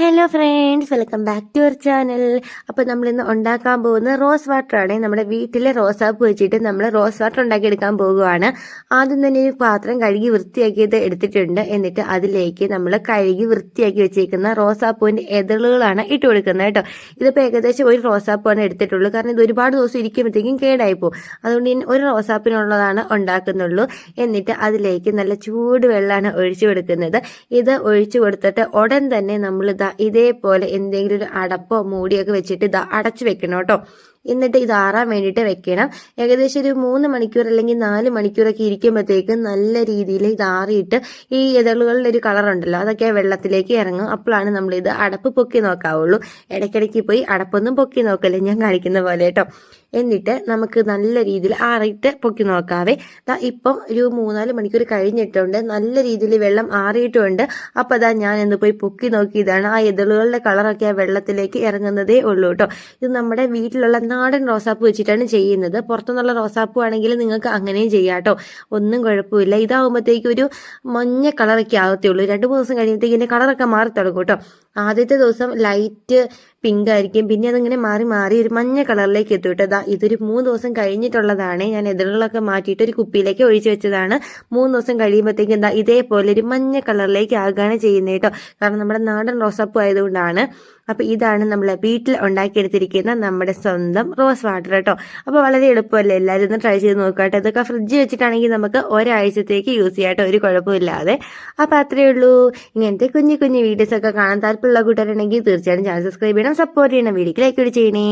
Hello friends, welcome back to our channel. അപ്പോൾ നമ്മളിന്ന് ഉണ്ടാക്കാൻ പോകുന്ന റോസ് വാട്ടറാണ്. നമ്മുടെ വീട്ടിലെ റോസാപ്പ് വെച്ചിട്ട് നമ്മൾ റോസ് വാട്ടർ ഉണ്ടാക്കിയെടുക്കാൻ പോകുകയാണ്. ആദ്യം തന്നെ ഒരു പാത്രം കഴുകി വൃത്തിയാക്കിയത് എടുത്തിട്ടുണ്ട്. എന്നിട്ട് അതിലേക്ക് നമ്മൾ കഴുകി വൃത്തിയാക്കി വെച്ചേക്കുന്ന റോസാപ്പൂവിൻ്റെ എതളുകളാണ് ഇട്ട് കൊടുക്കുന്നത് കേട്ടോ. ഇതിപ്പോൾ ഏകദേശം ഒരു റോസാപ്പൂവാണ് എടുത്തിട്ടുള്ളൂ, കാരണം ഇത് ഒരുപാട് ദിവസം ഇരിക്കുമ്പോഴത്തേക്കും കേടായി പോകും. അതുകൊണ്ട് ഞാൻ ഒരു റോസാപ്പിനുള്ളതാണ് ഉണ്ടാക്കുന്നുള്ളൂ. എന്നിട്ട് അതിലേക്ക് നല്ല ചൂട് വെള്ളമാണ് ഒഴിച്ചു കൊടുക്കുന്നത്. ഇത് ഒഴിച്ചു കൊടുത്തിട്ട് ഉടൻ തന്നെ നമ്മൾ ഇതേപോലെ എന്തെങ്കിലും ഒരു അടപ്പോ മൂടിയൊക്കെ വെച്ചിട്ട് അടച്ചു വെക്കണം കേട്ടോ. എന്നിട്ട് ഇത് ആറാൻ വേണ്ടിയിട്ട് വെക്കണം. ഏകദേശം ഒരു 3 മണിക്കൂർ അല്ലെങ്കിൽ 4 മണിക്കൂറൊക്കെ ഇരിക്കുമ്പോഴത്തേക്കും നല്ല രീതിയിൽ ഇത് ആറിയിട്ട് ഈ ഇതളുകളുടെ ഒരു കളർ ഉണ്ടല്ലോ, അതൊക്കെ വെള്ളത്തിലേക്ക് ഇറങ്ങും. അപ്പോഴാണ് നമ്മൾ ഇത് അടപ്പ് പൊക്കി നോക്കാവുള്ളൂ. ഇടയ്ക്കിടയ്ക്ക് പോയി അടപ്പൊന്നും പൊക്കി നോക്കല്ലേ, ഞാൻ കാണിക്കുന്ന പോലെ കേട്ടോ. എന്നിട്ട് നമുക്ക് നല്ല രീതിയിൽ ആറിയിട്ട് പൊക്കി നോക്കാവേ. ഇപ്പം ഒരു 3-4 മണിക്കൂർ കഴിഞ്ഞിട്ടുണ്ട്. നല്ല രീതിയിൽ വെള്ളം ആറിയിട്ടുമുണ്ട്. അപ്പോൾ ഞാൻ എന്ന് പോയി പൊക്കി നോക്കിയതാണ്. ആ ഇതളുകളുടെ കളറൊക്കെ ആ വെള്ളത്തിലേക്ക് ഇറങ്ങുന്നതേ ഉള്ളൂ കേട്ടോ. ഇത് നമ്മുടെ വീട്ടിലുള്ള നാടൻ റോസാപ്പൂ വെച്ചിട്ടാണ് ചെയ്യുന്നത്. പുറത്തുനിന്നുള്ള റോസാപ്പൂ ആണെങ്കിൽ നിങ്ങൾക്ക് അങ്ങനെയും ചെയ്യാം കേട്ടോ, ഒന്നും കുഴപ്പമില്ല. ഇതാകുമ്പോഴത്തേക്കും ഒരു മഞ്ഞ കളറൊക്കെ ആകത്തേ ഉള്ളൂ. 2-3 ദിവസം കഴിയുമ്പോഴത്തേക്ക് ഇതിൻ്റെ കളറൊക്കെ മാറി തുടങ്ങും കേട്ടോ. ആദ്യത്തെ ദിവസം ലൈറ്റ് പിങ്ക് ആയിരിക്കും, പിന്നെ അതിങ്ങനെ മാറി മാറി ഒരു മഞ്ഞ കളറിലേക്ക് എത്തും കേട്ടോ. ഇതൊരു 3 ദിവസം കഴിഞ്ഞിട്ടുള്ളതാണ്. ഞാൻ എതിരുകളൊക്കെ മാറ്റിയിട്ട് ഒരു കുപ്പിയിലേക്ക് ഒഴിച്ചു വെച്ചതാണ്. 3 ദിവസം കഴിയുമ്പോഴത്തേക്കും ഇതേപോലെ ഒരു മഞ്ഞ കളറിലേക്ക് ആകുകയാണ് ചെയ്യുന്നത് കേട്ടോ, കാരണം നമ്മുടെ നാടൻ റോസാപ്പൂ ആയതുകൊണ്ടാണ്. അപ്പോൾ ഇതാണ് നമ്മൾ വീട്ടിൽ ഉണ്ടാക്കിയെടുത്തിരിക്കുന്ന നമ്മുടെ സ്വന്തം റോസ് വാട്ടർ കേട്ടോ. അപ്പോൾ വളരെ എളുപ്പമല്ലേ, എല്ലാവരും ഒന്ന് ട്രൈ ചെയ്ത് നോക്കുക കേട്ടോ. ഇതൊക്കെ ഫ്രിഡ്ജ് വെച്ചിട്ടാണെങ്കിൽ നമുക്ക് ഒരാഴ്ചത്തേക്ക് യൂസ് ചെയ്യാം കേട്ടോ, ഒരു കുഴപ്പമില്ലാതെ. അപ്പോൾ അത്രയേ ഉള്ളൂ. ഇങ്ങനത്തെ കുഞ്ഞു കുഞ്ഞു വീഡിയോസൊക്കെ കാണാൻ താല്പര്യമുള്ള കൂട്ടുകാരുണ്ടെങ്കിൽ തീർച്ചയായിട്ടും ചാനൽ സബ്സ്ക്രൈബ് ചെയ്യണം, സപ്പോർട്ട് ചെയ്യണം, വീഡിയോക്ക് ലൈക്ക് ചെയ്യണേ.